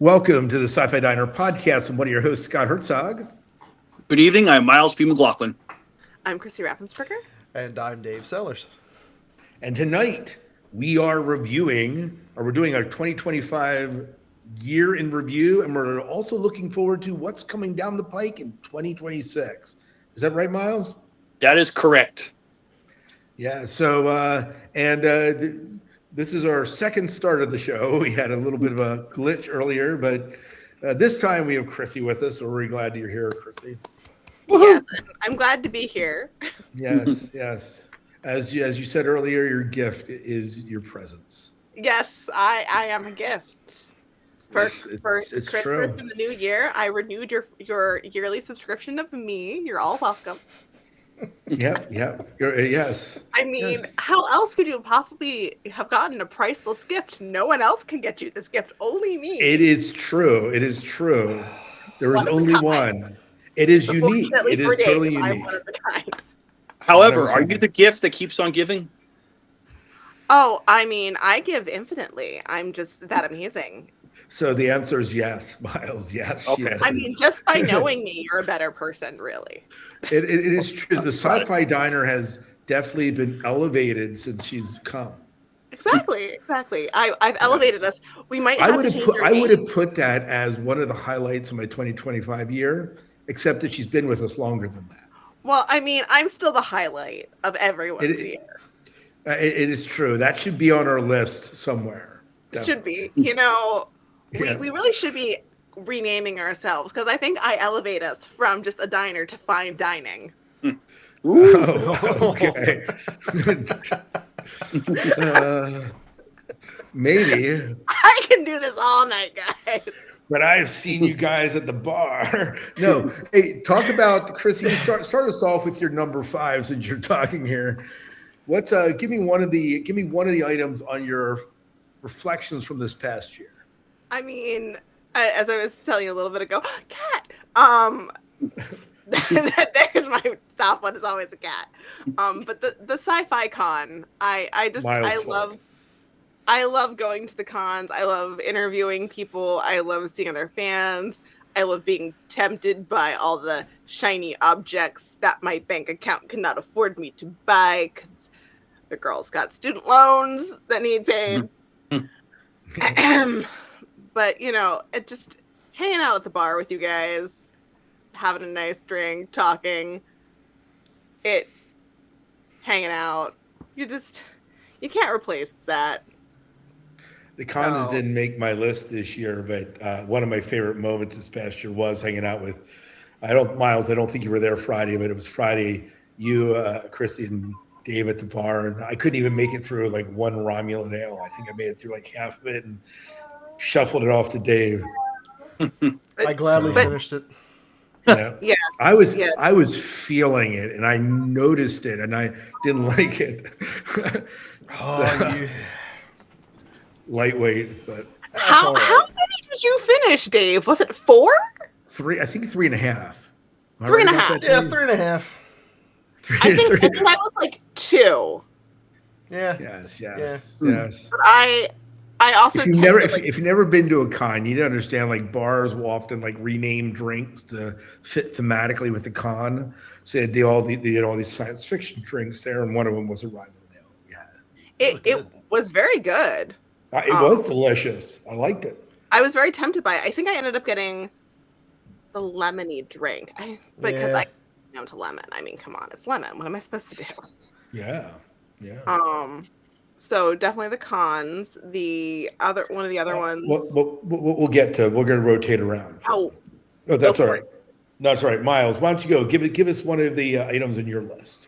Welcome to the Sci-Fi Diner podcast. I'm one of your hosts, Scott Herzog. Good evening. I'm Miles P. McLaughlin. I'm Chrissy Raffensperger. And I'm Dave Sellers. And tonight we are reviewing, or we're doing our 2025 year in review, and we're also looking forward to what's coming down the pike in 2026. Is that right, Miles? That is correct. Yeah. So, this is our second start of the show. We had a little bit of a glitch earlier, but this time we have Chrissy with us, so we're really glad you're here, Chrissy. Yes, I'm glad to be here. Yes, yes. As you said earlier, your gift is your presence. Yes, I am a gift. For It's Christmas true. and the new year, I renewed your yearly subscription of me. You're all welcome. Yep. Yes. I mean, yes. How else could you possibly have gotten a priceless gift? No one else can get you this gift, only me. It is true. It is true. There is only one. It is unique. It is totally unique. I'm one of the kind. However, are you the gift that keeps on giving? Oh, I mean, I give infinitely. I'm just that amazing. So the answer is yes, Miles. Yes. Okay. Yes. I mean, just by knowing me, you're a better person, really. It is true. The Sci-Fi Diner has definitely been elevated since she's come. Exactly. I've elevated us. We might have to change your I would name. have put that as one of the highlights of my 2025 year, except that she's been with us longer than that. Well, I mean, I'm still the highlight of everyone's year. It is true. That should be on our list somewhere. It should be. You know, we really should be renaming ourselves, because I think I elevate us from just a diner to fine dining. Oh, okay. Maybe. I can do this all night, guys. But I've seen you guys at the bar. No, hey, talk about Chrissy. Start us off with your number 5 since you're talking here. What's give me one of the items on your reflections from this past year. I mean, as I was telling you a little bit ago, cat. There's my top one is always a cat. But the Sci-Fi Con, I love going to the cons. I love interviewing people. I love seeing other fans. I love being tempted by all the shiny objects that my bank account cannot afford me to buy, because the girls got student loans that need paid. But, you know, it just hanging out at the bar with you guys, having a nice drink, talking, hanging out. You can't replace that. The cons didn't make my list this year, but one of my favorite moments this past year was hanging out with, Miles, I don't think you were there Friday, but it was Friday, you, Chrissy, and Dave at the bar, and I couldn't even make it through like one Romulan ale. I think I made it through like half of it and shuffled it off to Dave. I gladly finished it. Yeah. Yes. I was feeling it, and I noticed it, and I didn't like it. Lightweight, but how many did you finish, Dave? Was it 4? 3. I think 3.5. 3.5. Yeah, 3.5. I think I was like 2. Yeah. Yes. But I also if you've never been to a con, you need to understand like bars will often like rename drinks to fit thematically with the con. So they had all these science fiction drinks there, and one of them was a Romulan ale. Yeah, it was very good. It was delicious. I liked it. I was very tempted by it. I think I ended up getting the lemony drink because I am to lemon. I mean, come on, it's lemon. What am I supposed to do? Yeah. So definitely the cons. One of the other ones. We'll get to. We're going to rotate around. Oh, that's all right. No, that's all right. Miles, why don't you go? Give us one of the items in your list.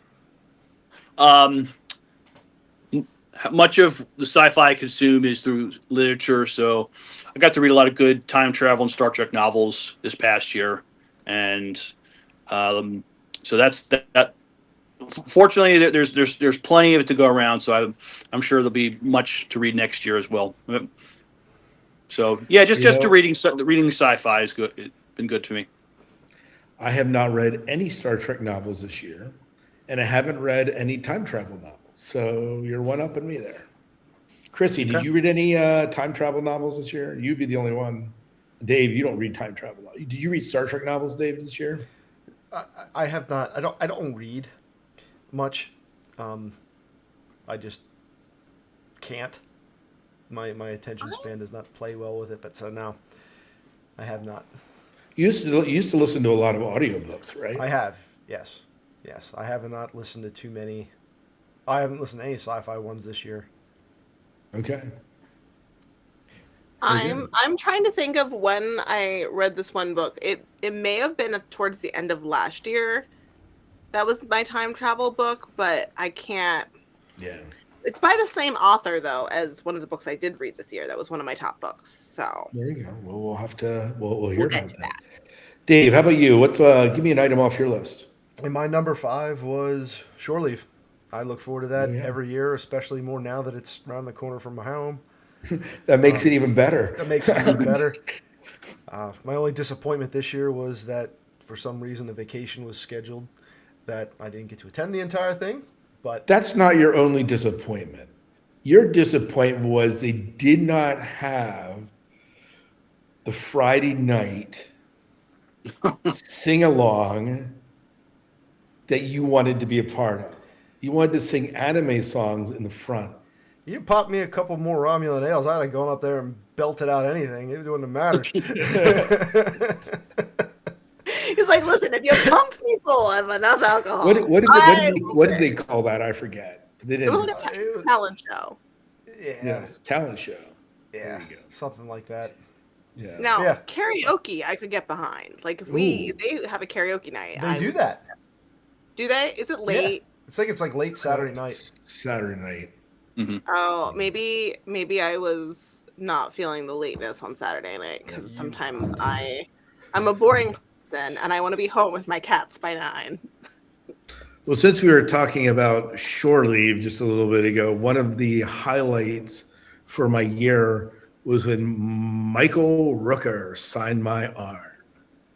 Much of the sci-fi I consume is through literature, so I got to read a lot of good time travel and Star Trek novels this past year, and so that's that. Fortunately, there's plenty of it to go around, so I'm sure there'll be much to read next year as well. So yeah, just reading sci-fi is good. It's been good to me. I have not read any Star Trek novels this year, and I haven't read any time travel novels. So you're one up on me there. Chrissy, did you read any time travel novels this year? You'd be the only one. Dave, you don't read time travel. Did you read Star Trek novels, Dave, this year? I have not. I don't read much. I just can't. My attention span does not play well with it. But so now, I have not. You used to listen to a lot of audiobooks, right? I have. Yes. I have not listened to too many. I haven't listened to any sci-fi ones this year. Okay. I'm trying to think of when I read this one book. It may have been towards the end of last year. That was my time travel book, but I can't. Yeah. It's by the same author though as one of the books I did read this year. That was one of my top books. So There you go. Well, we'll have to. We'll hear we'll about get to that. Dave, how about you? What's give me an item off your list? And my number 5 was Shore Leave. I look forward to that every year, especially more now that it's around the corner from my home. That makes it even better. That makes it even better. My only disappointment this year was that for some reason the vacation was scheduled that I didn't get to attend the entire thing. But That's not your only disappointment. Your disappointment was they did not have the Friday night sing along that you wanted to be a part of. You wanted to sing anime songs in the front. you popped me a couple more Romulan ales, I'd have gone up there and belted out anything. It wouldn't have mattered. He's like, listen, if you pump me full of enough alcohol, What did they call that? I forget. They It didn't. was like a talent show. Yes, talent show. Yeah, There you go. something like that. Yeah. Now, Yeah. karaoke, I could get behind. Like if they have a karaoke night. They do that. Do they? Is it late? Yeah. It's like late Saturday night. Saturday night. Mm-hmm. Oh, maybe I was not feeling the lateness on Saturday night because sometimes I'm a boring person and I want to be home with my cats by 9. Well, since we were talking about shore leave just a little bit ago, one of the highlights for my year was when Michael Rooker signed my arm.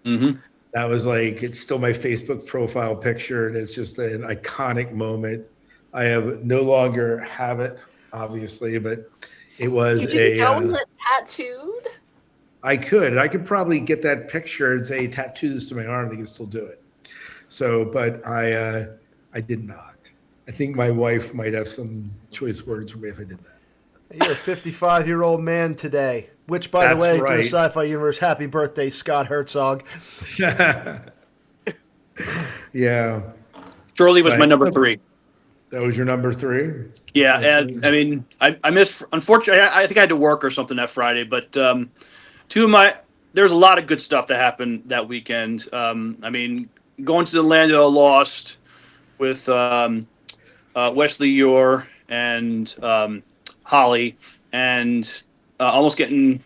Mm-hmm. That was like, it's still my Facebook profile picture, and it's just an iconic moment. I have no longer have it, obviously, but it was You didn't go and get tattooed? I could probably get that picture and say tattoo this to my arm. They can still do it. So, but I did not. I think my wife might have some choice words for me if I did that. You're a 55-year-old man today. Which, by the That's way, right. to the Sci-Fi universe, happy birthday, Scott Herzog. Yeah. Shore Leave was my Right. number 3. That was your number 3? Yeah, and I mean, I missed. Unfortunately, I think I had to work or something that Friday. But there's a lot of good stuff that happened that weekend. I mean, going to the land of the lost with Wesley Ure and Holly, and almost getting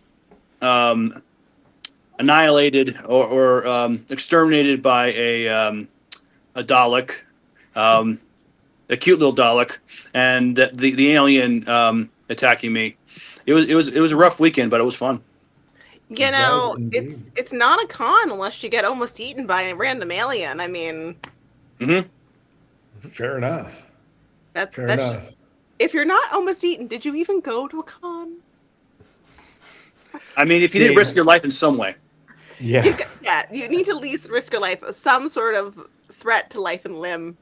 annihilated or exterminated by a Dalek. A cute little Dalek, and the alien attacking me. It was a rough weekend, but it was fun. You know, it's not a con unless you get almost eaten by a random alien. I mean, Fair enough. that's Fair enough. just, if you're not almost eaten, did you even go to a con? I mean, if you didn't risk your life in some way. Yeah. You need to at least risk your life, some sort of threat to life and limb,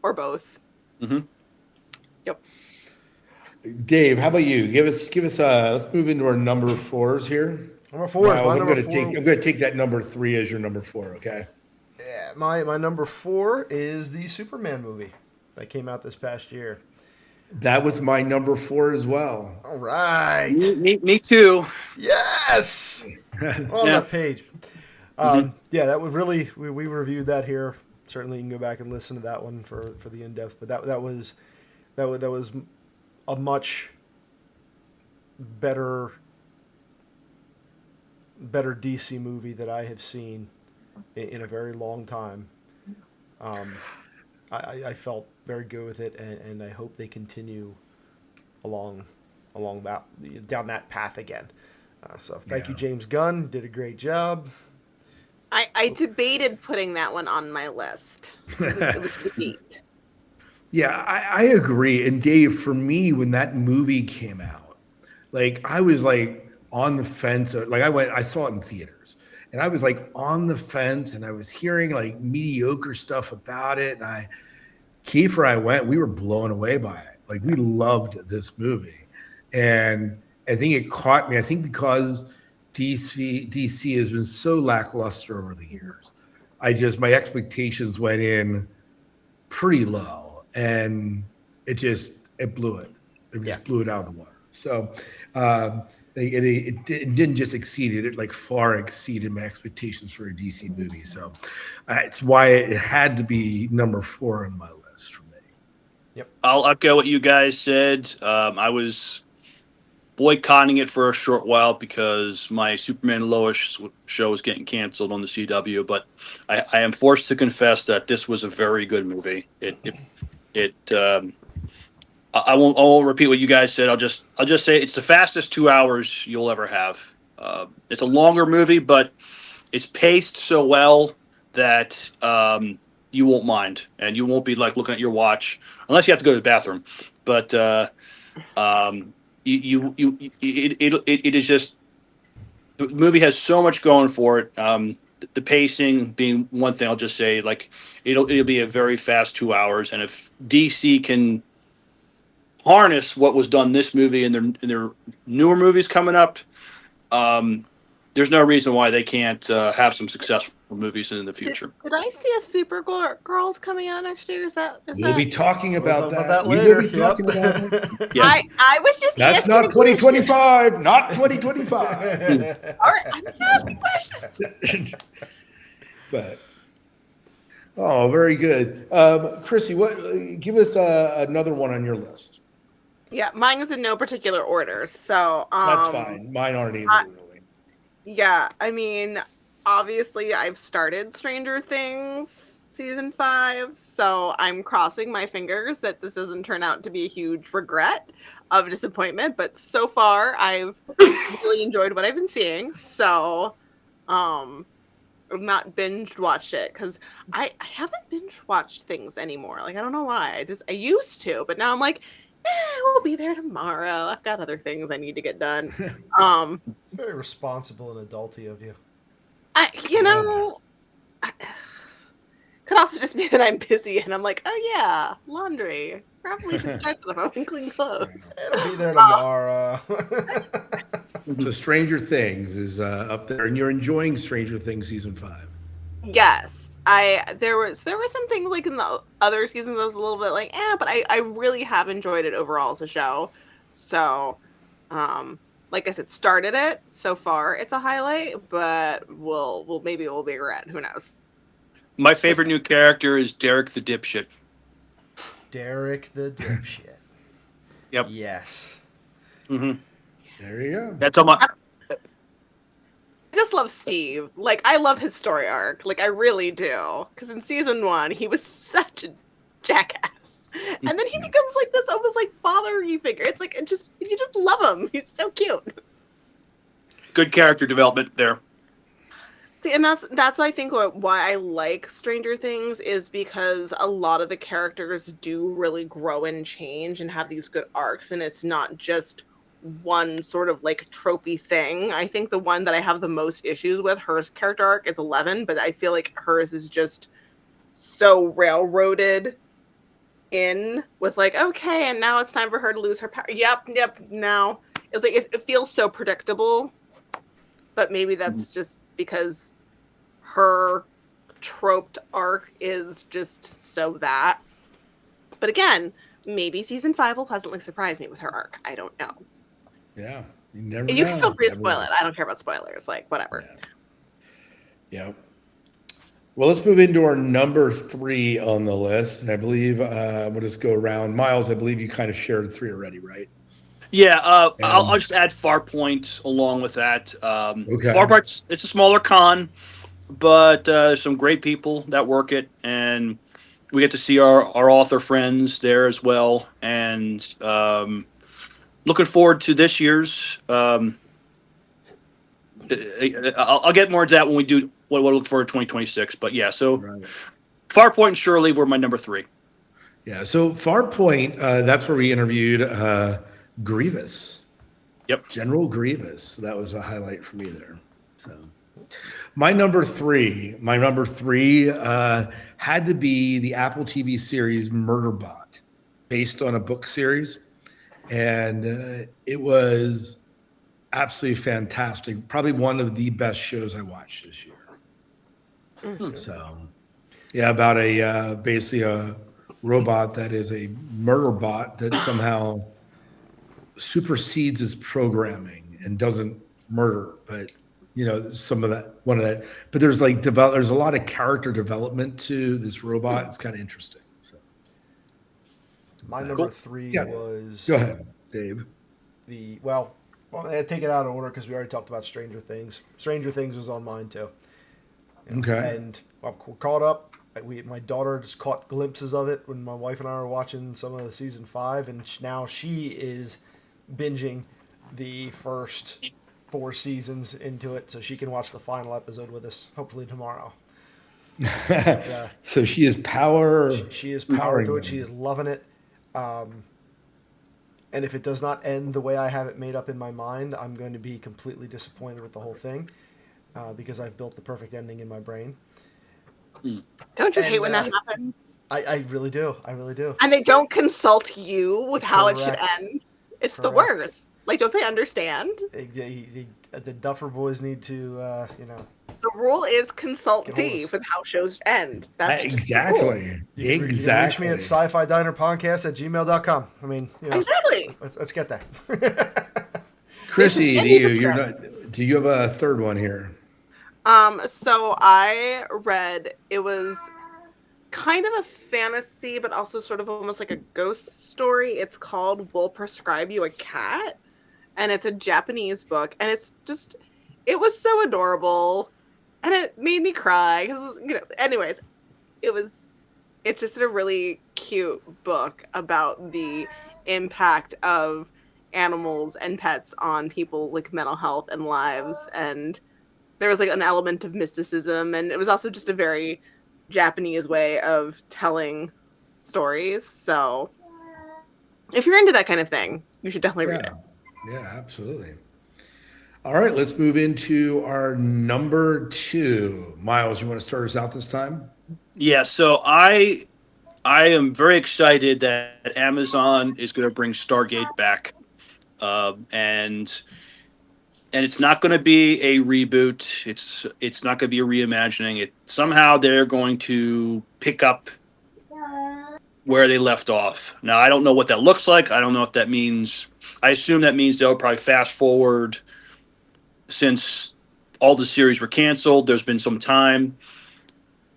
or both. Mm-hmm. Yep. Dave, how about you? Give us let's move into our number 4s here. Number 4 is Miles, my I'm number gonna 4. take that number 3 as your number 4, okay? Yeah, my number 4 is the Superman movie that came out this past year. That was my number 4 as well. All right. Me too. Yes. On Yeah. that page. Yeah, that was really we reviewed that here. Certainly, you can go back and listen to that one for the in depth. But that was a much better DC movie that I have seen in a very long time. I felt very good with it, and I hope they continue along down that path again. So thank you, James Gunn. Did a great job. I debated putting that one on my list. It was debate. Yeah, I agree. And Dave, for me, when that movie came out, like I was like, on the fence. Like I saw it in theaters, and I was like on the fence, and I was hearing like mediocre stuff about it. And Kiefer, I went, we were blown away by it. Like we loved this movie, and I think it caught me. I think because DC has been so lackluster over the years, my expectations went in pretty low, and it blew it. It just blew it out of the water. So it didn't just exceed it; it like far exceeded my expectations for a DC movie. So it's why it had to be number 4 on my list for me. Yep. I'll echo what you guys said. I was boycotting it for a short while because my Superman Lois show was getting canceled on the CW, but I am forced to confess that this was a very good movie. I won't repeat what you guys said. I'll just say it's the fastest 2 hours you'll ever have. It's a longer movie, but it's paced so well that you won't mind, and you won't be like looking at your watch unless you have to go to the bathroom. But it is just, the movie has so much going for it. The pacing being one thing, I'll just say like it'll be a very fast 2 hours, and if DC can harness what was done in this movie and their newer movies coming up, there's no reason why they can't have some successful movies in the future. Did I see a Supergirls coming out next year? We'll be talking about that. Later. We will be talking about that. Yeah. I was just That's asking not a question. 2025. Not 2025. All right, I'm just asking questions. But very good. Chrissy, give us another one on your list. Yeah, mine is in no particular order. So That's fine. Mine aren't either, really. Yeah, I mean, obviously I've started Stranger Things season 5, so I'm crossing my fingers that this doesn't turn out to be a huge regret of disappointment, but so far I've really enjoyed what I've been seeing. So I've not binge watched it because I haven't binge watched things anymore. Like, I don't know why. I used to, but now I'm like, we'll be there tomorrow. I've got other things I need to get done. It's very responsible and adulty of you. Could also just be that I'm busy and I'm like, oh yeah, laundry. Probably should start that if I'm in clean clothes. It'll be there tomorrow. So Stranger Things is up there, and you're enjoying Stranger Things season 5. Yes. There were some things like in the other seasons I was a little bit like, but I really have enjoyed it overall as a show. So, like I said, started it so far. It's a highlight, but maybe we'll be regret. Who knows? My favorite new character is Derek the Dipshit. Derek the Dipshit. Yep. Yes. Mm-hmm. There you go. That's all my. I just love Steve. Like, I love his story arc. Like, I really do. Because in season 1, he was such a jackass. And then he becomes like this almost like father-y figure. It's like, you just love him. He's so cute. Good character development there. See, and that's I think why I like Stranger Things is because a lot of the characters do really grow and change and have these good arcs, and it's not just one sort of like tropey thing. I think the one that I have the most issues with, her character arc, is 11, but I feel like hers is just so railroaded in with like, okay, and now it's time for her to lose her power. Yep. Now it's like it feels so predictable, but maybe that's just because her troped arc is just so that. But again, maybe season 5 will pleasantly surprise me with her arc. I don't know. Yeah, you never know. You can feel free to spoil it. I don't care about spoilers. Like, whatever. Yeah. Well, let's move into our number 3 on the list. And I believe we'll just go around. Miles, I believe you kind of shared 3 already, right? Yeah, I'll just add Farpoint along with that. Okay. Farpoint, it's a smaller con, but some great people that work it, and we get to see our author friends there as well. And looking forward to this year's. I'll get more into that when we do what I look for in 2026. But yeah, so Right. Farpoint and Shirley were my number 3. Yeah. So Farpoint, that's where we interviewed Grievous. Yep. General Grievous. That was a highlight for me there. So my number three had to be the Apple TV series Murderbot, based on a book series. And it was absolutely fantastic. Probably one of the best shows I watched this year. So, yeah, about a basically a robot that is a murder bot that somehow supersedes its programming and doesn't murder, but some of that, one of that. But there's there's a lot of character development to this robot. It's kind of interesting. So, My number three was. Go ahead, Dave. Well, I take it out of order because we already talked about Stranger Things. Stranger Things was on mine too. Okay. And we're caught up. My daughter just caught glimpses of it when my wife and I were watching some of the season 5, and now she is binging the first 4 seasons into it, so she can watch the final episode with us hopefully tomorrow. But, so she is power. She is power to it. She is loving it. And if it does not end the way I have it made up in my mind, I'm going to be completely disappointed with the whole thing because I've built the perfect ending in my brain. Don't you hate when that happens? I really do. I really do. And they don't consult you with how it should Correct. end. It's Correct. the worst. Like, don't they understand? The Duffer Boys need to, The rule is consult Dave with how shows end. That's exactly. You can reach me at SciFi Diner Podcast at gmail.com. I mean, exactly. Let's get there. Chrissy, do you have a third one here? So I read, it was kind of a fantasy, but also sort of almost like a ghost story. It's called We'll Prescribe You a Cat, and it's a Japanese book, and it was so adorable, and it made me cry. Anyways, it's just a really cute book about the impact of animals and pets on people, like mental health and lives, and there was like an element of mysticism, and it was also just a very Japanese way of telling stories. So if you're into that kind of thing, you should definitely read it. Yeah, absolutely. All right, let's move into our number 2. Miles, you want to start us out this time? Yeah, so I am very excited that Amazon is going to bring Stargate back. And it's not going to be a reboot. It's not going to be a reimagining. Somehow they're going to pick up where they left off. Now, I don't know what that looks like. I don't know if that means. I assume that means they'll probably fast forward since all the series were canceled. There's been some time,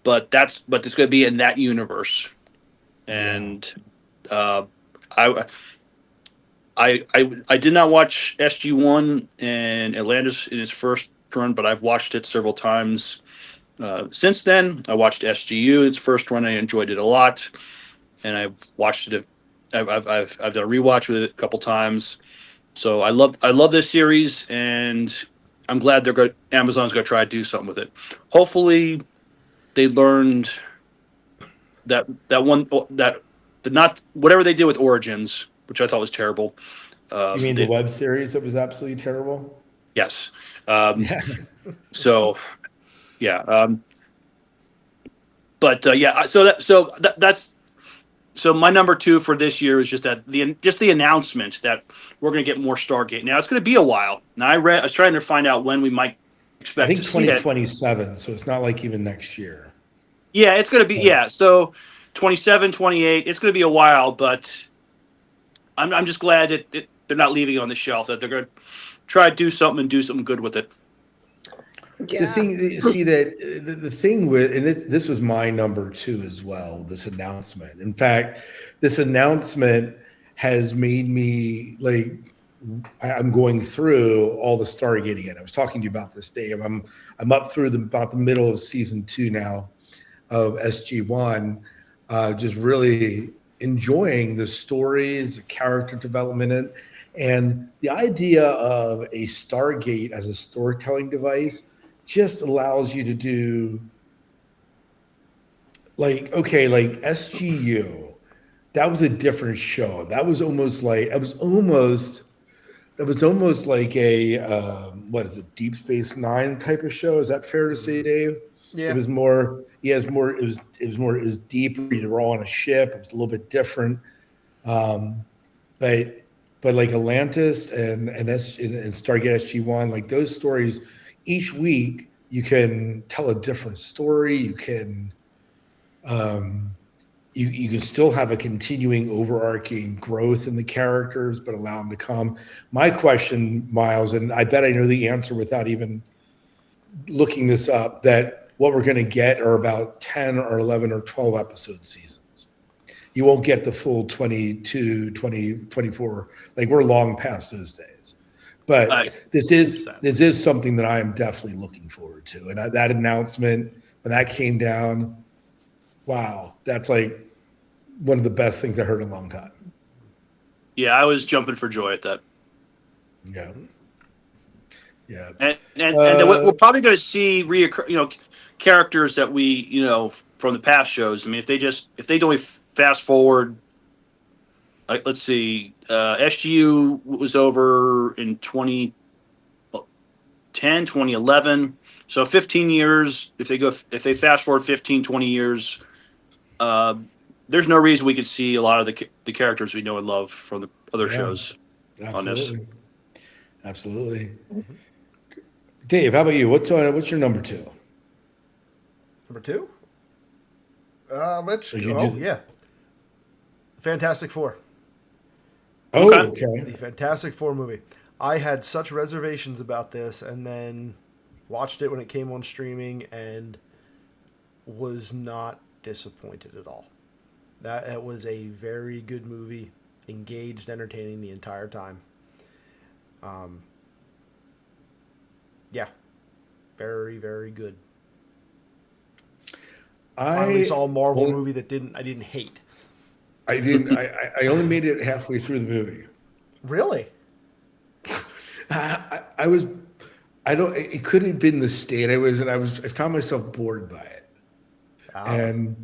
but it's going to be in that universe. And I did not watch SG-1 and Atlantis in its first run, but I've watched it several times since then. I watched SGU its first run. I enjoyed it a lot, and I've watched it. I've done a rewatch with it a couple times. So I love this series, and I'm glad Amazon's going to try to do something with it. Hopefully, they learned that not whatever they did with Origins, which I thought was terrible. You mean the web series that was absolutely terrible? Yes. Yeah. So, yeah. So my number 2 for this year is just the announcement that we're going to get more Stargate. Now it's going to be a while. Now I was trying to find out when we might expect. I think 2027. So it's not like even next year. Yeah, it's going to be So 27, 28. It's going to be a while, but I'm just glad that they're not leaving it on the shelf. That they're going to try to do something good with it. Yeah. The thing with, and this was my number 2 as well, this announcement. In fact, this announcement has made me I'm going through all the Stargate again. I was talking to you about this, Dave. I'm up through about the middle of season 2 now of SG-1, just really enjoying the stories, the character development, and the idea of a Stargate as a storytelling device just allows you to do like SGU. That was a different show. That was almost almost like a what is it, Deep Space Nine type of show? Is that fair to say, Dave? Yeah. It was more. Yeah, it was deeper. You were all on a ship. It was a little bit different. Um, but like Atlantis and Stargate SG-1, like those stories, each week you can tell a different story. You can you can still have a continuing overarching growth in the characters, but allow them to come. My question, Miles, and I bet I know the answer without even looking this up, that what we're going to get are about 10 or 11 or 12 episode seasons. You won't get the full 22, 20, 24. Like we're long past those days. But this is something that I am definitely looking forward to. And that announcement, when that came down, wow, that's like one of the best things I heard in a long time. Yeah, I was jumping for joy at that. Yeah. Yeah. And we're probably going to see characters that we, from the past shows. I mean, if they don't fast forward, like, let's see, SGU was over in 2010, 2011. So 15 years, if they fast forward 15, 20 years, there's no reason we could see a lot of the characters we know and love from the other shows on this. Absolutely. Mm-hmm. Dave, how about you? What's your number two? Number two? Yeah. Fantastic Four. Oh, okay. The Fantastic Four movie. I had such reservations about this, and then watched it when it came on streaming and was not disappointed at all. It was a very good movie, engaged, entertaining the entire time. Yeah, very, very good. I finally saw a Marvel movie that I didn't hate. I didn't. I only made it halfway through the movie. Really? I was. I don't. It could have been the state I was in. I found myself bored by it, and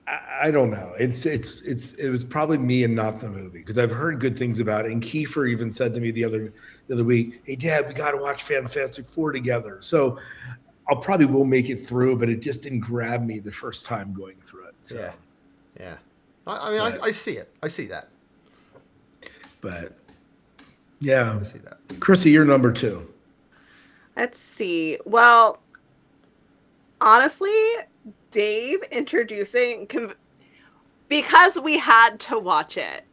I don't know. It was probably me and not the movie, because I've heard good things about it. And Kiefer even said to me the other week, "Hey, Dad, we got to watch Fantastic Four together." So I'll probably will make it through, but it just didn't grab me the first time going through it. So. Yeah. I see it. I see that. But yeah, I see that. Chrissy, you're number two. Let's see. Well, honestly, Dave introducing, because we had to watch it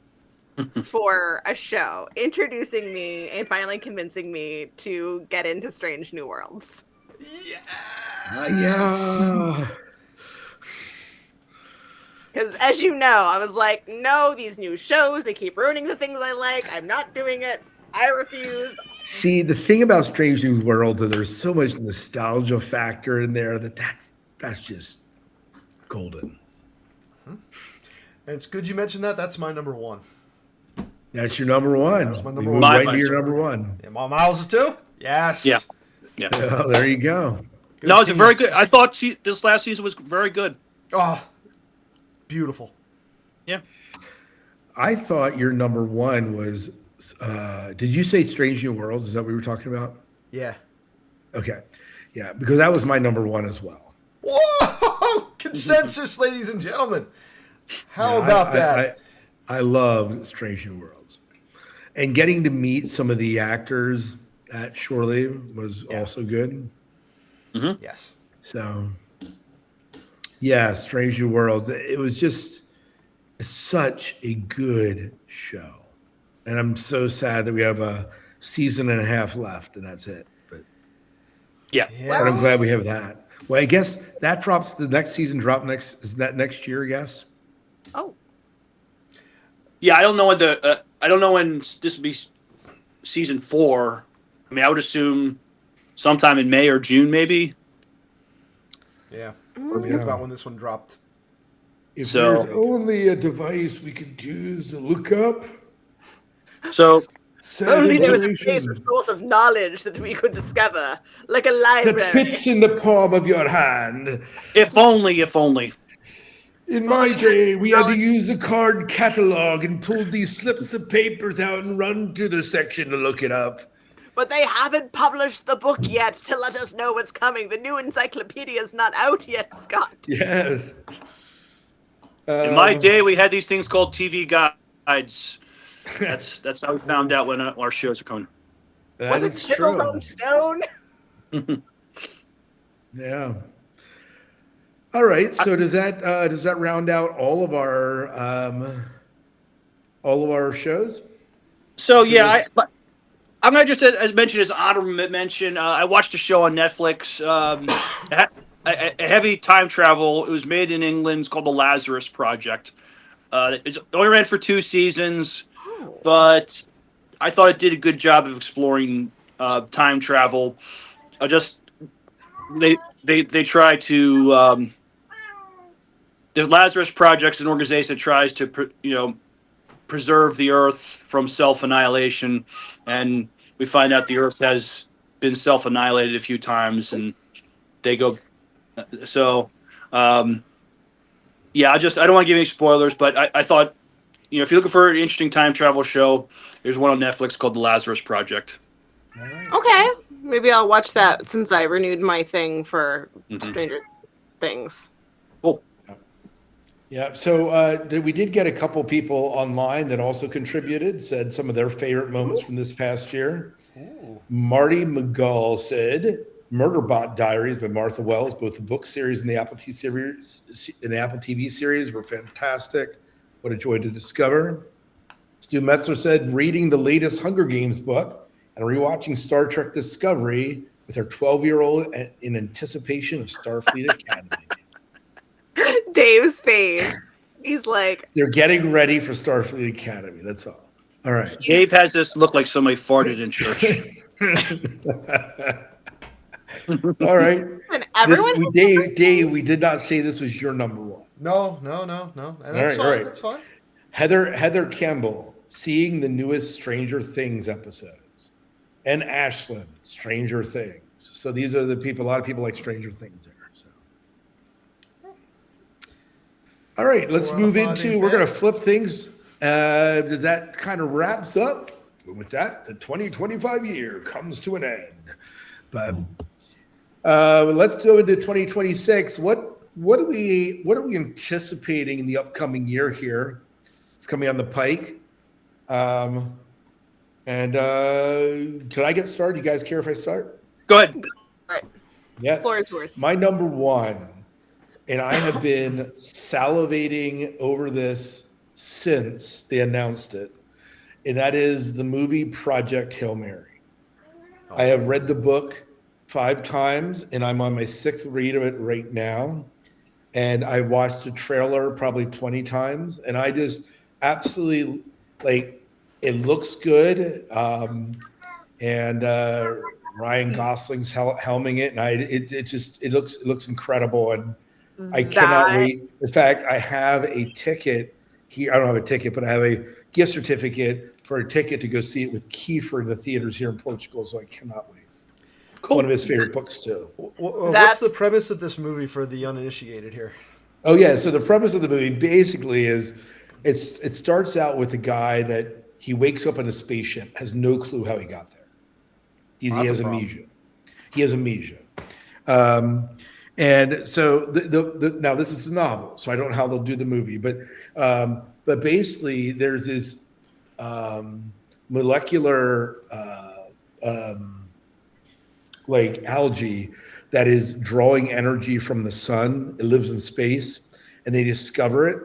for a show, introducing me and finally convincing me to get into Strange New Worlds. Yeah. Because as you know, I was like, no, these new shows, they keep ruining the things I like. I'm not doing it. I refuse. See, the thing about Strange New World, that there's so much nostalgia factor in there that's just golden. And it's good you mentioned that. That's my number one. That's your number one. That was my number one. Right into your number one. Yeah, Miles is two? Yes. Yeah. Oh, there you go. No, it's a very good. I thought this last season was very good. Oh, beautiful. Yeah. I thought your number one was, did you say Strange New Worlds? Is that what we were talking about? Yeah. Okay. Yeah, because that was my number one as well. Whoa! Consensus, ladies and gentlemen. How about that? I love Strange New Worlds. And getting to meet some of the actors at Shore Leave was also good. Mm-hmm. Yes. So, yeah, Strange New Worlds. It was just such a good show. And I'm so sad that we have a season and a half left, and that's it. But but I'm glad we have that. Well, I guess that drops. The next season is that next year? I guess. Oh. Yeah, I don't know when I don't know when this will be season 4. I mean, I would assume sometime in May or June, maybe. Yeah. That's about when this one dropped. If there's only a device we could use to look up. So only there was a place, a source of knowledge that we could discover, like a library. That fits in the palm of your hand. If only. In my day, we had to use a card catalog and pull these slips of papers out and run to the section to look it up. But they haven't published the book yet to let us know what's coming. The new encyclopedia is not out yet, Scott. Yes. In my day, we had these things called TV guides. That's how we found out when our shows are coming. Was it chiseled on stone? Yeah. All right. So does that round out all of our shows? So yeah, I'm gonna just as mentioned as honorable mention. I watched a show on Netflix. A heavy time travel. It was made in England. It's called The Lazarus Project. It only ran for 2 seasons, but I thought it did a good job of exploring time travel. They try to the Lazarus Project's an organization that tries to preserve the Earth from self-annihilation, and we find out the Earth has been self-annihilated a few times, and they go. So, yeah, I don't want to give any spoilers, but I thought, if you're looking for an interesting time travel show, there's one on Netflix called The Lazarus Project. Okay, maybe I'll watch that since I renewed my thing for Stranger Things. Cool. Yeah, so we did get a couple people online that also contributed, said some of their favorite moments from this past year. Ooh. Marty McGull said Murderbot Diaries by Martha Wells, both the book series and the Apple TV series were fantastic. What a joy to discover. Stu Metzler said reading the latest Hunger Games book and rewatching Star Trek Discovery with her 12-year-old in anticipation of Starfleet Academy. Dave's face. He's like, they're getting ready for Starfleet Academy. That's all. All right. Dave has this look like somebody farted in church. All right. And everyone. Dave, we did not say this was your number one. No. And that's fine. Right. That's fine. Heather Campbell, seeing the newest Stranger Things episodes, and Ashlyn, Stranger Things. So these are the people. A lot of people like Stranger Things there. So. All right, let's move into. We're going to flip things. That kind of wraps up. With that, the 2025 year comes to an end. But let's go into 2026. What are we anticipating in the upcoming year here? It's coming on the pike. And can I get started? You guys care if I start? Go ahead. All right. Yes. Floor is yours. My number one, and I have been salivating over this since they announced it, and that is the movie Project Hail Mary. I have read the book 5 times, and I'm on my 6th read of it right now. And I watched the trailer probably 20 times, and I just absolutely it looks good. And Ryan Gosling's helming it, and it looks incredible, and I cannot wait. In fact, I have a ticket here. I don't have a ticket, but I have a gift certificate for a ticket to go see it with Kiefer in the theaters here in Portugal, so I cannot wait. Cool. One of his favorite books too. What's the premise of this movie for the uninitiated here? Oh yeah, so the premise of the movie basically is it starts out with a guy that he wakes up in a spaceship, has no clue how he got there. He has amnesia. He has amnesia. And so now this is a novel, so I don't know how they'll do the movie, but basically there's this molecular algae that is drawing energy from the sun. It lives in space, and they discover it,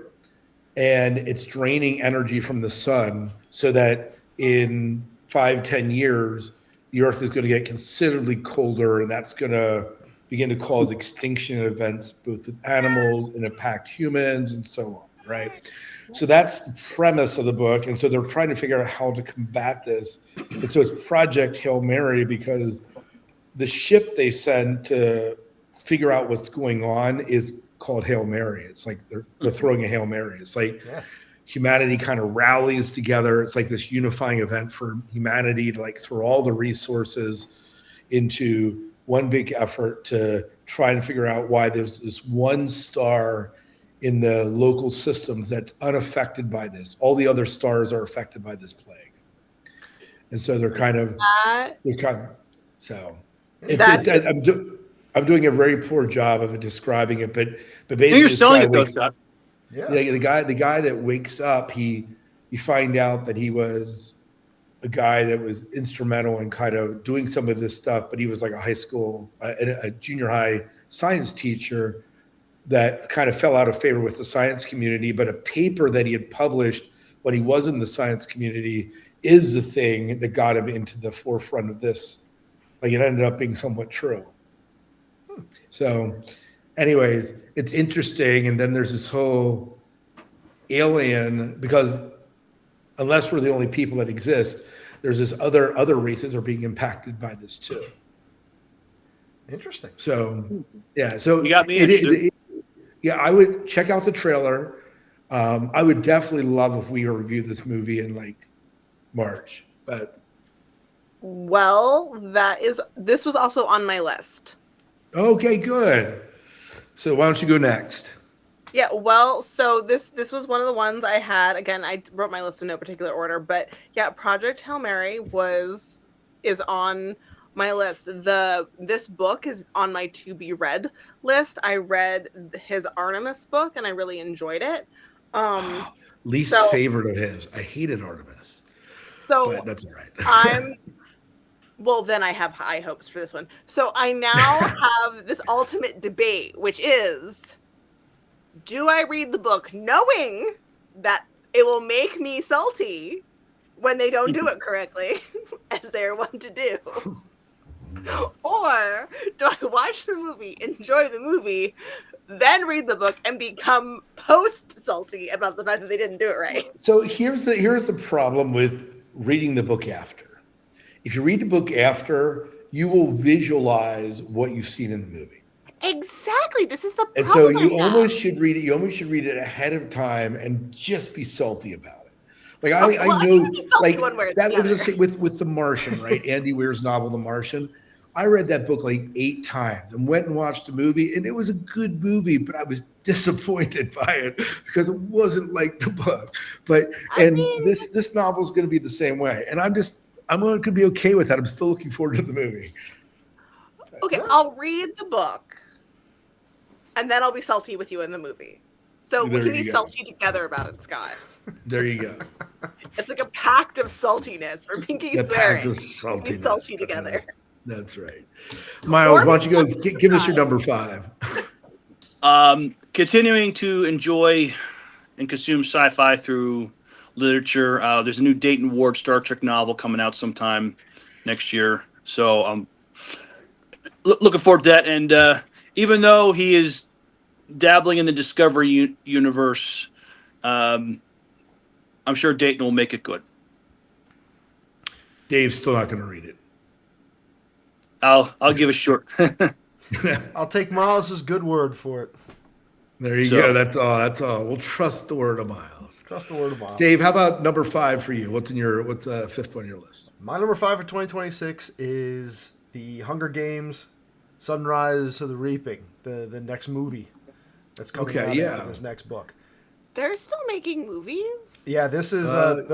and it's draining energy from the sun so that in 5-10 years, the Earth is going to get considerably colder, and that's going to begin to cause extinction events, both with animals and impact humans and so on, right? So that's the premise of the book. And so they're trying to figure out how to combat this. And so it's Project Hail Mary because the ship they send to figure out what's going on is called Hail Mary. It's like they're throwing a Hail Mary. It's like humanity kind of rallies together. It's like this unifying event for humanity to throw all the resources into one big effort to try and figure out why there's this one star in the local systems that's unaffected by this. All the other stars are affected by this plague, and so they're kind of so. That I'm doing a very poor job of describing it, but You're basically this selling guy it though, wakes, Scott. Yeah. the guy that wakes up, you find out that he was a guy that was instrumental in kind of doing some of this stuff, but he was like a high school, a junior high science teacher that kind of fell out of favor with the science community. But a paper that he had published when he was in the science community is the thing that got him into the forefront of this. Like it ended up being somewhat true. So anyways, it's interesting. And then there's this whole alien, because unless we're the only people that exist, there's this other races are being impacted by this too. Interesting. So yeah, so You got me interested. yeah, I would check out the trailer. I would definitely love if we reviewed this movie in like March, but well, this was also on my list. okay, good. So why don't you go next? Yeah, well, so this was one of the ones I had. Again, I wrote my list in no particular order, but yeah, Project Hail Mary is on my list. This book is on my to be read list. I read his Artemis book and I really enjoyed it. Least favorite of his. I hated Artemis. So but that's all right. Well, then I have high hopes for this one. So I now have this ultimate debate, which is, do I read the book knowing that it will make me salty when they don't do it correctly, as they're wont to do? Or do I watch the movie, enjoy the movie, then read the book and become post-salty about the fact that they didn't do it right? So here's the problem with reading the book after. If you read the book after, you will visualize what you've seen in the movie. Exactly. This is the problem. And so you almost should read it. You almost should read it ahead of time and just be salty about it. Like I know, like that was with The Martian, right? Andy Weir's novel, The Martian. I read that book like 8 times and went and watched the movie, and it was a good movie, but I was disappointed by it because it wasn't like the book. But this novel is going to be the same way, and I'm going to be okay with that. I'm still looking forward to the movie. Okay, I'll read the book, and then I'll be salty with you in the movie. So we can be salty together about it, Scott. There you go. It's like a pact of saltiness. We're pinky swearing. Pact of saltiness. Be salty together. That's right. Miles, why don't you go give us your number 5? Continuing to enjoy and consume sci-fi through literature. There's a new Dayton Ward Star Trek novel coming out sometime next year. So I'm looking forward to that. And even though he is dabbling in the Discovery universe, I'm sure Dayton will make it good. Dave's still not going to read it. I'll give a short. I'll take Miles's good word for it. There you go. That's all. We'll trust the word of Miles. Trust the word of Miles. Dave, how about number 5 for you? What's 5th on your list? My number 5 for 2026 is the Hunger Games: Sunrise of the Reaping, the next movie that's coming out after this next book. They're still making movies? Yeah, this is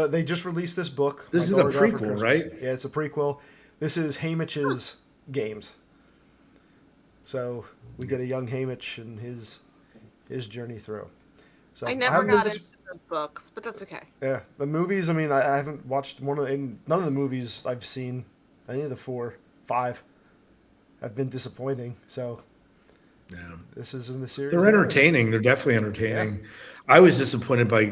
they just released this book. This is a prequel, right? Yeah, it's a prequel. This is Haymitch's games. So we get a young Haymitch and his journey through. So I never got into the books, but that's okay. Yeah, the movies. I mean, I haven't watched none of the movies I've seen. Any of the 4, 5 have been disappointing. So this is in the series. They're entertaining. They're definitely entertaining. Yeah. I was disappointed by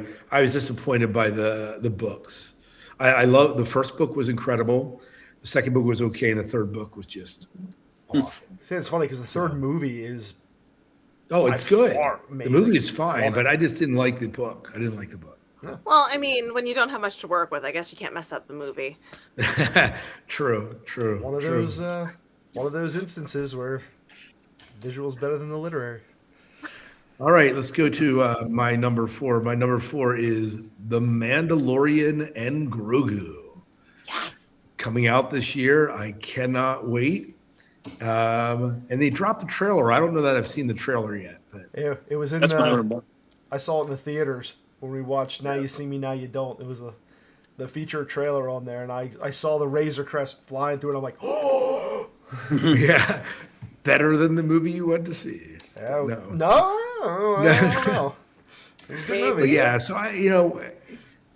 the books. I love the first book was incredible. The second book was okay, and the third book was just awful. See, it's funny because the third movie is it's good. The movie is fine, but I just didn't like the book. I didn't like the book. Yeah. Well, I mean, when you don't have much to work with, I guess you can't mess up the movie. True. One of those instances where visual's better than the literary. All right, let's go to my number 4. My number 4 is The Mandalorian and Grogu. Yes. Coming out this year. I cannot wait. And they dropped the trailer. I don't know that I've seen the trailer yet. But yeah, it was in I saw it in the theaters when we watched Now You See Me, Now You Don't. It was the feature trailer on there, and I saw the Razor Crest flying through, and I'm like, oh. Yeah, better than the movie you went to see. No, No. I don't know. It was a good movie. But yeah, so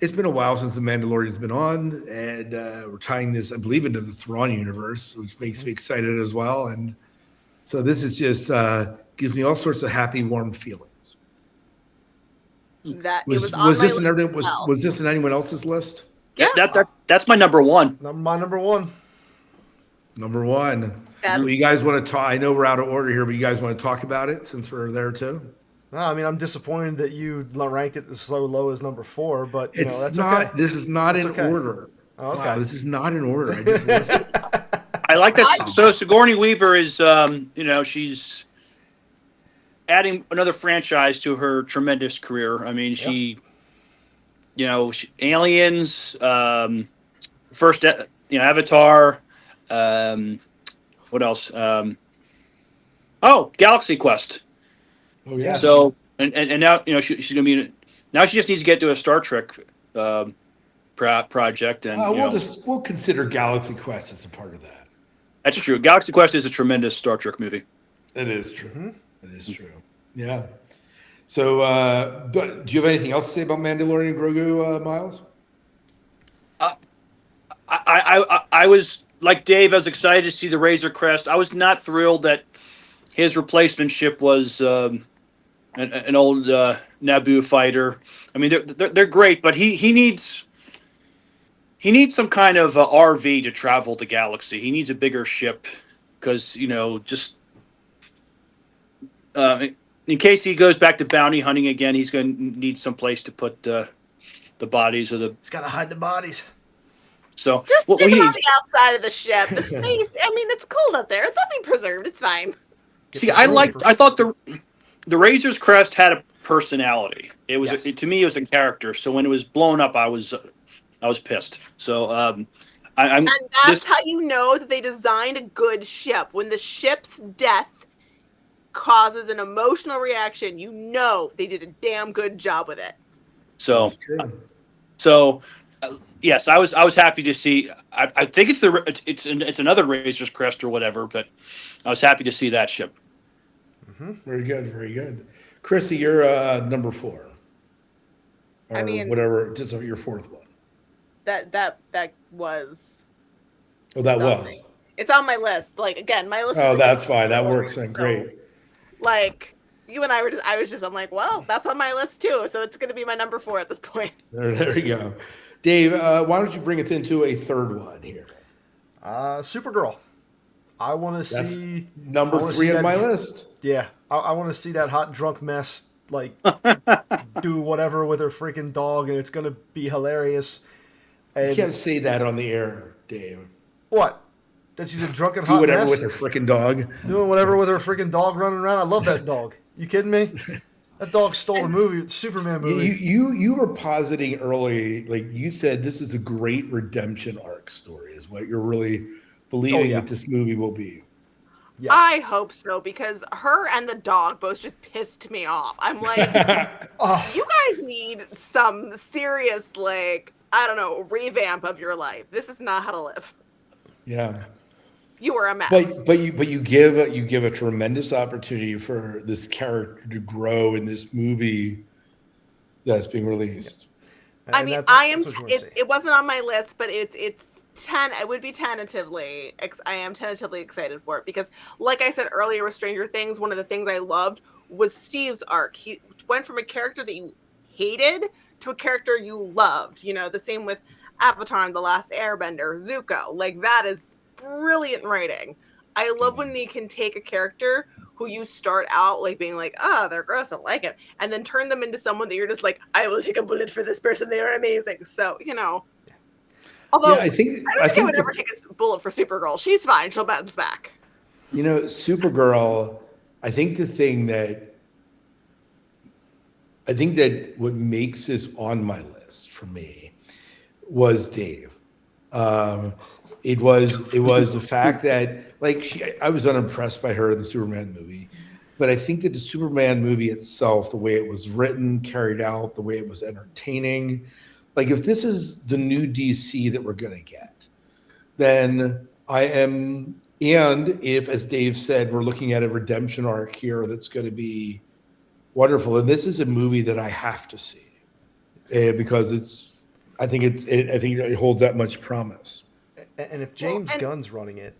it's been a while since The Mandalorian's been on, and we're tying this, I believe, into the Thrawn universe, which makes me excited as well. And so this is just gives me all sorts of happy, warm feelings. That Was, it was on my this list in as everyone, well. was this in anyone else's list? Yeah. That's my number one. My number one. Number one. That's- Well, you guys want to talk? I know we're out of order here, but you guys want to talk about it since we're there too? No, I mean, I'm disappointed that you ranked it so low as number 4, but It's that's not. okay. This is not That's in okay. order. Oh, okay. Wow, this is not in order. I just listened. I like that. So Sigourney Weaver is, she's adding another franchise to her tremendous career. I mean, she Aliens, first, Avatar. What else? Galaxy Quest. Oh yeah. So and now she's gonna be. Now she just needs to get to a Star Trek project, and we'll consider Galaxy Quest as a part of that. that's true. Galaxy Quest is a tremendous Star Trek movie. It is true. Mhm. It is true. Yeah. So, but do you have anything else to say about Mandalorian and Grogu, Miles? I was like Dave. I was excited to see the Razor Crest. I was not thrilled that his replacement ship was an old Naboo fighter. I mean, they're great, but he needs some kind of RV to travel the galaxy. He needs a bigger ship because just in case he goes back to bounty hunting again, he's going to need some place to put the bodies of the. It's got to hide the bodies. So Just what stick we it need. on the outside of the ship. The space. I mean, it's cold up there. They'll be preserved. It's fine. See, I thought the Razor's Crest had a personality. It was Yes. to me, it was a character. So when it was blown up, I was pissed. So I'm And that's just how you know that they designed a good ship. When the ship's death causes an emotional reaction, you know they did a damn good job with it. so That's true. so. Yes, I was happy to see. I think it's another Razor's Crest or whatever, but I was happy to see that ship. Very good. Very good. Chrissy, you're number 4. Or I mean- whatever. Just your 4th one. That was. Oh, that was. something. It's on my list. Like again, my list. Oh, is that's fine. That works then. So, Great. Like you and I were I'm like, well, that's on my list too. So it's gonna be my number 4 at this point. There you go. Dave, why don't you bring it into a third one here? Supergirl. I want to That's see number I wanna 3 see on that my dr- list. Yeah, I want to see that hot drunk mess like do whatever with her freaking dog, and it's gonna be hilarious. You And can't say that on the air, Dave. what? That she's a drunken Do hot whatever mess, with her freaking dog. doing whatever with her freaking dog running around. I love that dog. You kidding me? That dog stole the movie, the Superman movie. You were positing early, like you said, this is a great redemption arc story, is what you're really believing yeah. that this movie will be. Yes. I hope so because her and the dog both just pissed me off. I'm like, Oh, you guys need some serious, like, I don't know, revamp of your life. This is not how to live. Yeah, You were a mess. but you give a tremendous opportunity for this character to grow in this movie that's being released. and I mean, that's what you wanna see. it wasn't on my list, but it's 10. It would be tentatively. I am tentatively excited for it because, like I said earlier with Stranger Things, one of the things I loved was Steve's arc. He went from a character that you hated to a character you loved. The same with Avatar and The Last Airbender, Zuko. Like, that is brilliant writing. I love when they can take a character who you start out like being like, they're gross, I don't like it, and then turn them into someone that you're just like, I will take a bullet for this person. They are amazing. So, although Yeah, I think I don't think I would ever take a bullet for Supergirl. She's fine. She'll bounce back. Supergirl. I think that what makes this on my list for me was Dave. It was the fact that I was unimpressed by her in the Superman movie, but I think that the Superman movie itself, the way it was written, carried out, the way it was entertaining, like if this is the new DC that we're going to get, then I am, and if, as Dave said, we're looking at a redemption arc here that's going to be wonderful. And this is a movie that I have to see because I think it holds that much promise. And if James Gunn's running it,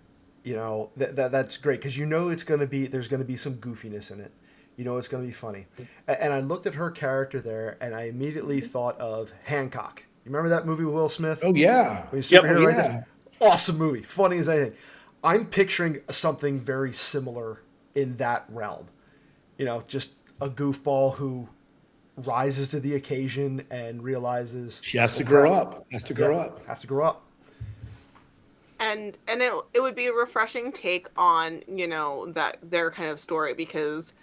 that's great because it's going to be there's going to be some goofiness in it. It's going to be funny. And I looked at her character there, and I immediately thought of Hancock. You remember that movie with Will Smith? Oh yeah, Awesome movie, funny as anything. I'm picturing something very similar in that realm. Just a goofball who rises to the occasion and realizes she has to grow up. Has to grow up. And it would be a refreshing take on that their kind of story, because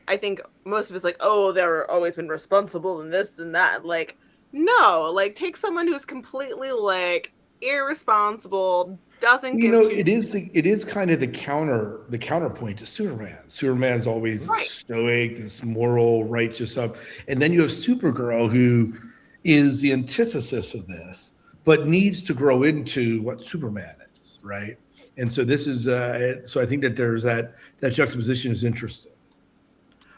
I think most of it's like, oh, they're always been responsible and this and that. Like, no, like take someone who's completely like irresponsible, doesn't give it is kind of the counterpoint to Superman. Superman's always stoic, this moral, righteous up, and then you have Supergirl, who is the antithesis of this, but needs to grow into what Superman is, right? And so this is so I think that there's that juxtaposition is interesting.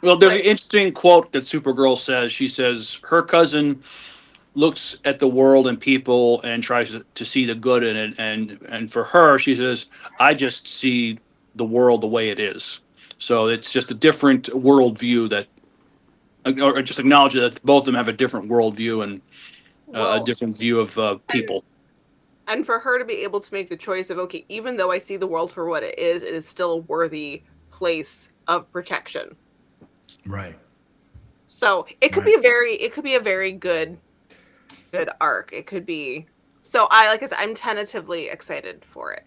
Well, there's an interesting quote that Supergirl says. She says her cousin looks at the world and people and tries to see the good in it. And for her, she says, I just see the world the way it is. So it's just a different worldview or just acknowledge that both of them have a different worldview and a different view of people. And for her to be able to make the choice of, okay, even though I see the world for what it is still a worthy place of protection. Right. So it could be a very good arc. It could be. So I'm tentatively excited for it.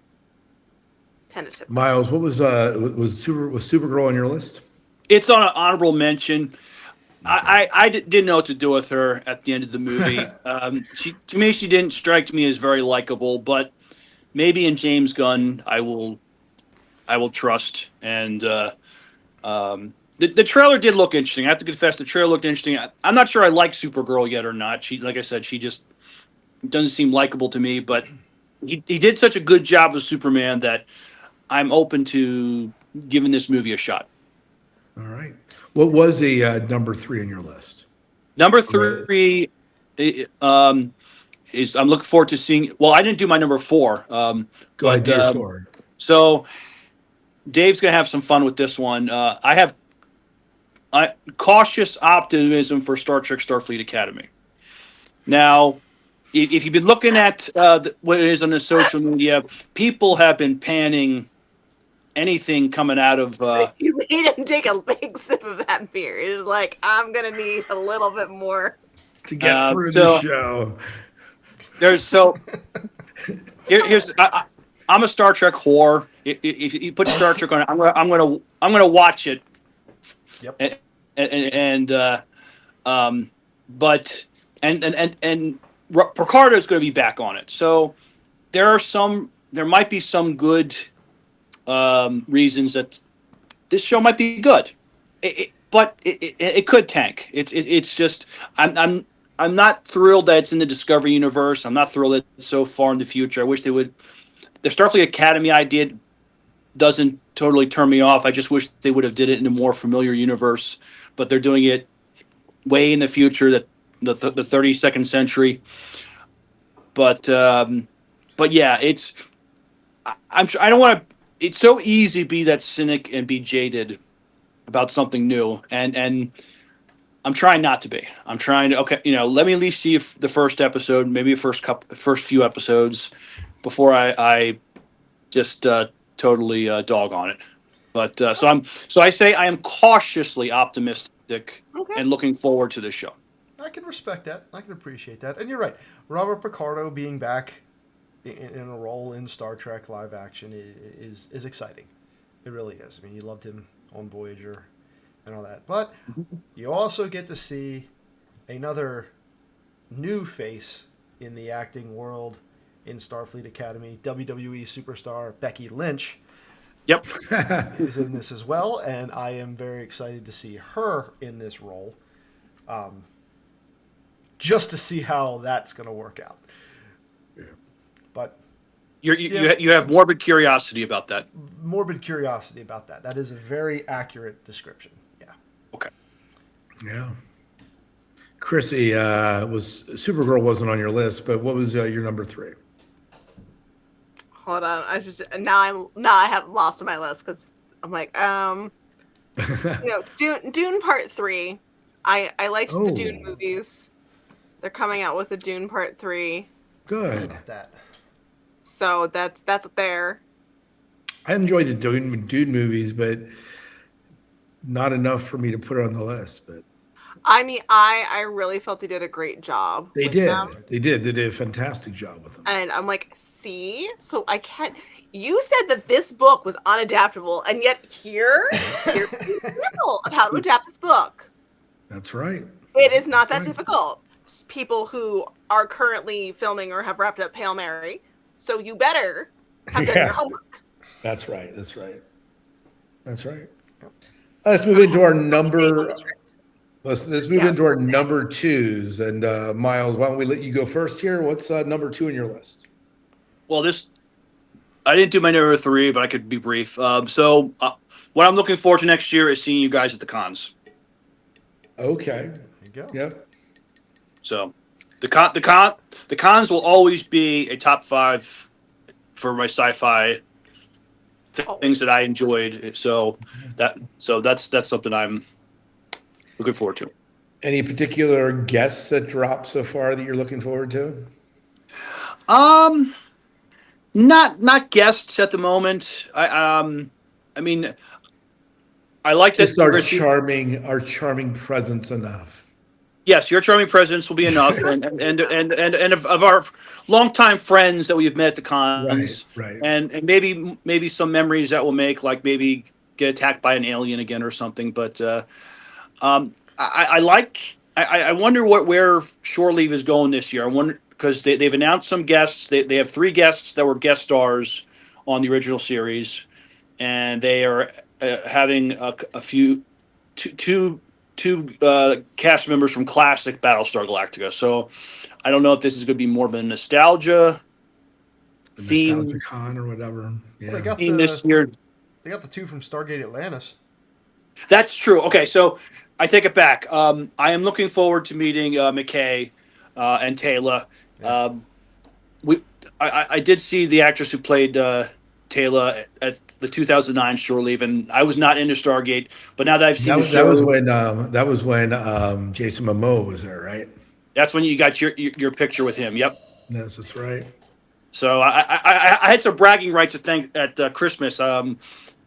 Tentatively. Miles, what was Supergirl on your list? It's on an honorable mention. I didn't know what to do with her at the end of the movie. She didn't strike me as very likable, but maybe in James Gunn I will trust. And the trailer did look interesting. I have to confess, the trailer looked interesting. I'm not sure I like Supergirl yet or not. She, like I said, she just doesn't seem likable to me. But he did such a good job as Superman that I'm open to giving this movie a shot. All right. What was a number 3 on your list? Number 3 is I'm looking forward to seeing. Well, I didn't do my number 4. Go ahead, do your 4. So Dave's gonna have some fun with this one. I have cautious optimism for Star Trek Starfleet Academy. Now, if you've been looking at what it is on the social media, people have been panning anything coming out of. You made him take a big sip of that beer. It was like, I'm gonna need a little bit more to get through the show. Here's I'm a Star Trek whore. If you put Star Trek on, I'm gonna watch it. Yep. But Picardo is going to be back on it. So there might be some good reasons that this show might be good. But it could tank. It's just I'm not thrilled that it's in the Discovery universe. I'm not thrilled that it's so far in the future. I wish they would. The Starfleet Academy idea doesn't totally turn me off. I just wish they would have did it in a more familiar universe. But they're doing it way in the future, that the 32nd century. But yeah, I don't want to. It's so easy to be that cynic and be jaded about something new, and I'm trying not to be. I'm trying to let me at least see if the first episode, maybe first few episodes, before I just totally dog on it. But so I say I am cautiously optimistic and looking forward to this show. I can respect that. I can appreciate that. And you're right. Robert Picardo being back in a role in Star Trek live action is exciting. It really is. I mean, you loved him on Voyager and all that. But you also get to see another new face in the acting world in Starfleet Academy, WWE superstar Becky Lynch. Yep. is in this as well, and I am very excited to see her in this role, just to see how that's going to work out. Yeah. But You have morbid curiosity about that. Morbid curiosity about that. That is a very accurate description. Yeah. Okay. Yeah. Chrissy, Supergirl wasn't on your list, but what was your number 3? Hold on, now I have lost on my list because I'm like, Dune Part 3. I liked the Dune movies. They're coming out with a Dune Part 3. Good. About that. So that's there. I enjoyed the Dune movies, but not enough for me to put it on the list. But I mean, I really felt they did a great job. They did a fantastic job with them. And I'm like, see? So I can't. You said that this book was unadaptable, and yet here's the example of how to adapt this book. That's right. It is not that difficult. People who are currently filming or have wrapped up Hail Mary, so you better have done your homework. That's right. Let's move into our number. Let's move into our number 2s. And Miles, why don't we let you go first here? What's number 2 on your list? Well, I didn't do my number 3, but I could be brief. So what I'm looking forward to next year is seeing you guys at the cons. Okay. There you go. Yep. So the cons will always be a top 5 for my sci-fi things that I enjoyed. So that's something I'm looking forward to. Any particular guests that dropped so far that you're looking forward to? Not guests at the moment. I mean, I like just that our charming presence enough. Yes, your charming presence will be enough, and of our longtime friends that we've met at the cons, right. and maybe some memories that we'll make, like maybe get attacked by an alien again or something. But I wonder where Shore Leave is going this year. I wonder, because they've announced some guests. They have 3 guests that were guest stars on the original series, and they are having two cast members from classic Battlestar Galactica. So I don't know if this is going to be more of a nostalgia theme. Nostalgia con or whatever. Yeah. Well, this year. They got the 2 from Stargate Atlantis. That's true. Okay, so I take it back. I am looking forward to meeting McKay and Taylor. Yeah. I did see the actress who played Taylor at the 2009 Shore Leave, and I was not into Stargate, but now that I've seen the show, that was when Jason Momoa was there, right? That's when you got your picture with him. Yep. Yes, that's right. So I had some bragging rights at Christmas.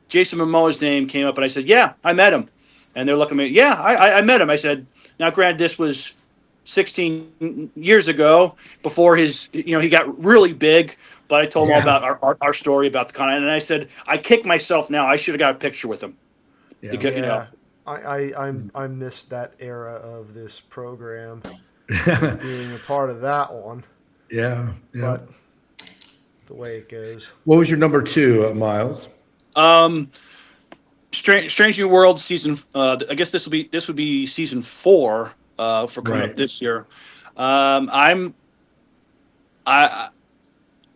Jason Momoa's name came up, and I said, "Yeah, I met him." And they're looking at me, "Yeah, I met him." I said, "Now, granted, this was 16 years ago, before he got really big." But I told him all about our story about the con, and I said, "I kick myself now. I should have got a picture with him." Yeah. I missed that era of this program, being a part of that one. Yeah. But the way it goes. What was your number 2, Miles? Strange New World season. I guess this would be season 4 for coming up this year.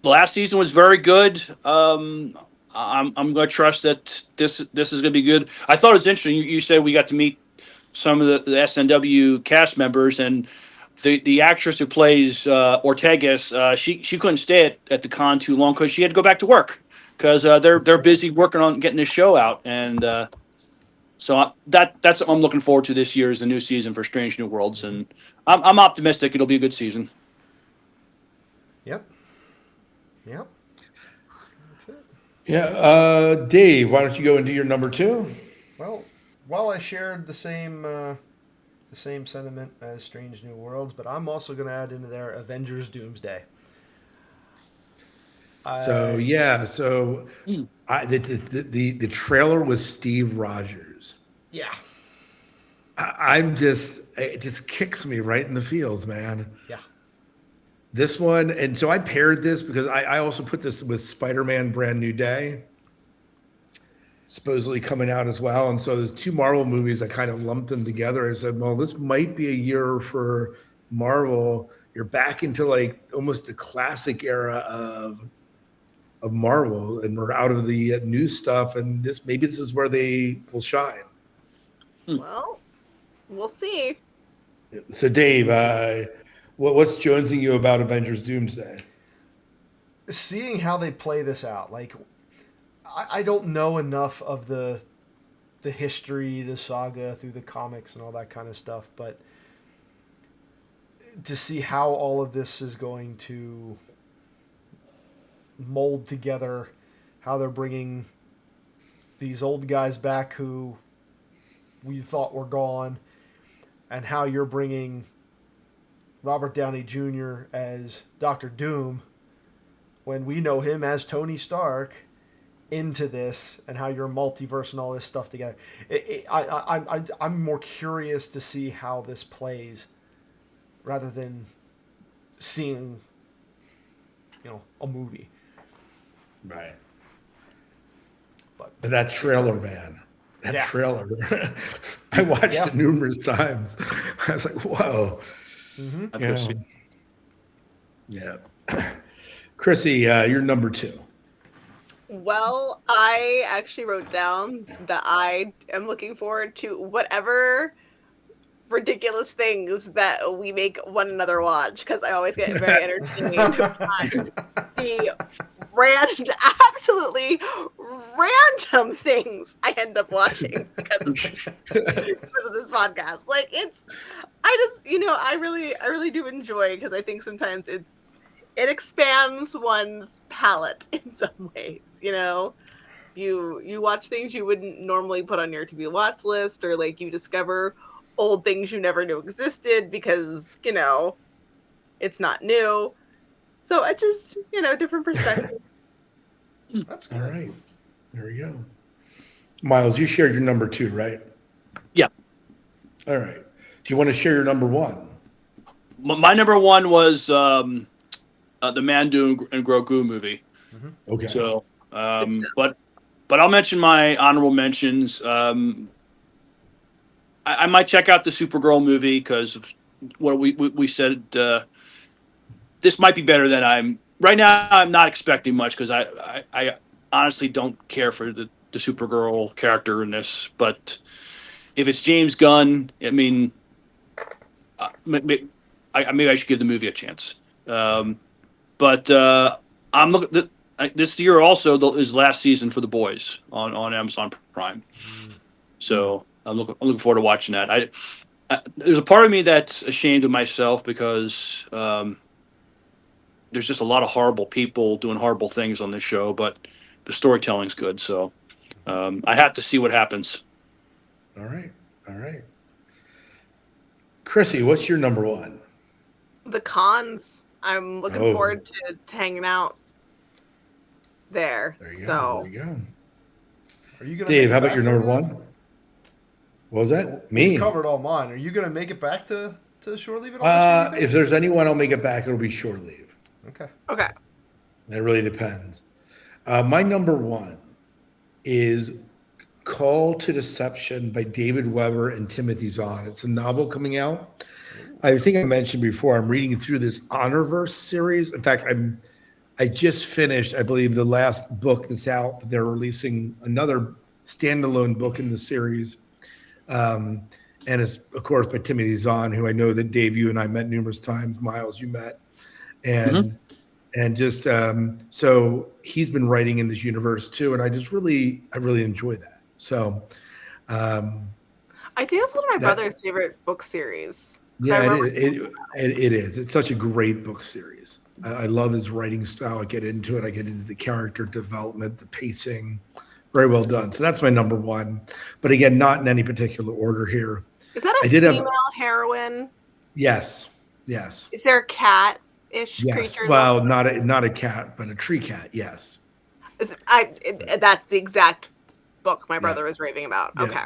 The last season was very good. I'm going to trust that this is going to be good. I thought it was interesting. You said we got to meet some of the SNW cast members, and the actress who plays Ortegas, she couldn't stay at the con too long because she had to go back to work because they're busy working on getting this show out, and so that's what I'm looking forward to this year is the new season for Strange New Worlds, and I'm optimistic it'll be a good season. Yep. That's it. Yeah, Dave, why don't you go into your number 2? Well, while I shared the same sentiment as Strange New Worlds, but I'm also going to add into there Avengers Doomsday. The trailer was Steve Rogers. Yeah. It just kicks me right in the feels, man. Yeah. This one, and so I paired this because I also put this with Spider-Man Brand New Day. supposedly coming out as well. And so there's two Marvel movies. I kind of lumped them together. I said, well, this might be a year for Marvel. You're back into like almost the classic era of Marvel, and we're out of the new stuff. And maybe this is where they will shine. Well, we'll see. So, Dave, what's jonesing you about Avengers Doomsday? Seeing how they play this out, like I don't know enough of the history, the saga through the comics and all that kind of stuff, but to see how all of this is going to mold together, how they're bringing these old guys back who we thought were gone, and how you're bringing Robert Downey Jr. as Dr. Doom when we know him as Tony Stark into this, and how you're multiverse and all this stuff together. I'm more curious to see how this plays rather than seeing, a movie. Right. But that trailer, man. That trailer. I watched it numerous times. I was like, whoa. Mm-hmm. That's good to see. Yeah. Chrissy, you're number 2. Well, I actually wrote down that I am looking forward to whatever ridiculous things that we make one another watch, because I always get very entertained by the absolutely random things I end up watching because of this podcast. Like I really do enjoy, because I think sometimes it expands one's palette in some ways. You watch things you wouldn't normally put on your to-be watch list, or like you discover old things you never knew existed because it's not new. So I just different perspectives. That's good. All right. There we go. Miles, you shared your number 2, right? Yeah. All right. Do you want to share your number 1? My number 1 was the Mandu and Grogu movie. Mm-hmm. Okay. So, but I'll mention my honorable mentions. I might check out the Supergirl movie because of what we said. This might be better than right now. I'm not expecting much because I honestly don't care for the Supergirl character in this. But if it's James Gunn, I mean, maybe I should give the movie a chance. But I'm looking. This year also is last season for The Boys on Amazon Prime. So I'm looking forward to watching that. There's a part of me that's ashamed of myself because there's just a lot of horrible people doing horrible things on this show, but the storytelling's good. So I have to see what happens. All right. Chrissy, what's your number 1? The Cons. I'm looking forward to hanging out there. There you go. There you go. Are you gonna Dave, how about your number 1? What was that? Me. We've covered all mine. Are you going to make it back to shore leave? If there's anyone I'll make it back, it'll be shore leave. Okay. It really depends. My number 1 is Call to Deception by David Weber and Timothy Zahn. It's a novel coming out. I think I mentioned before, I'm reading through this Honorverse series. In fact, I just finished, I believe, the last book that's out. They're releasing another standalone book in the series. And it's, of course, by Timothy Zahn, who I know that Dave, you and I met numerous times. Miles, you met. And just so he's been writing in this universe too. And I really enjoy that. So I think that's one of my brother's favorite book series. Yeah, it is. It's such a great book series. I love his writing style. I get into it. I get into the character development, the pacing. Very well done. So that's my number 1. But again, not in any particular order here. Is that a female heroine? Yes. Is there a cat-ish creature? Well, not a cat, but a tree cat. Yes. That's the exact book my brother was raving about. Okay.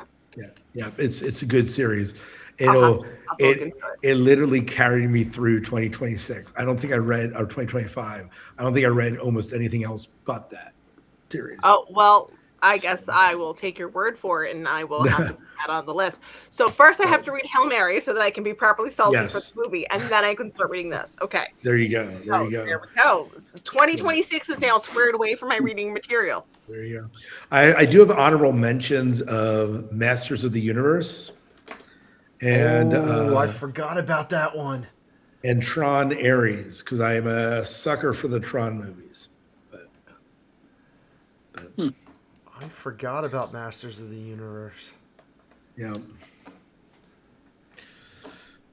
Yeah. It's a good series. It literally carried me through 2026. I don't think I read, or 2025. I don't think I read almost anything else but that series. Oh, well, I guess I will take your word for it, and I will have to put that on the list. So first I have to read Hail Mary so that I can be properly salty for the Yes. movie, and then I can start reading this. Okay. There you go. There you go. There we go. 2026 is now squared away for my reading material. There you go. I do have honorable mentions of Masters of the Universe and I forgot about that one. And Tron Ares, because I am a sucker for the Tron movies. I forgot about Masters of the Universe. Yeah.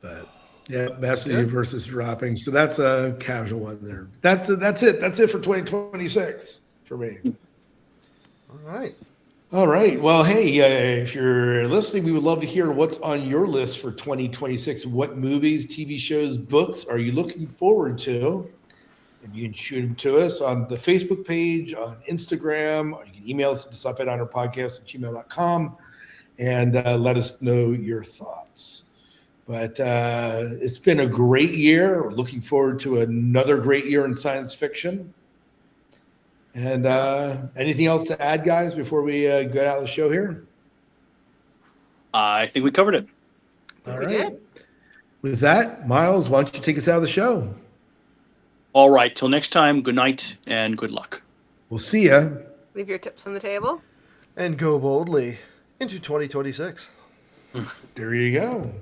But yeah, Masters of the Universe is dropping. So that's a casual one there. That's it. That's it for 2026 for me. All right. All right. Well, hey, if you're listening, we would love to hear what's on your list for 2026. What movies, TV shows, books are you looking forward to? And you can shoot them to us on the Facebook page, on Instagram, or you can email us at scifi.podcast@gmail.com and let us know your thoughts. But it's been a great year. We're looking forward to another great year in science fiction. And anything else to add, guys, before we get out of the show here? I think we covered it. All We right. did. With that, Miles, why don't you take us out of the show? All right. Till next time, good night and good luck. We'll see ya. Leave your tips on the table. And go boldly into 2026. There you go.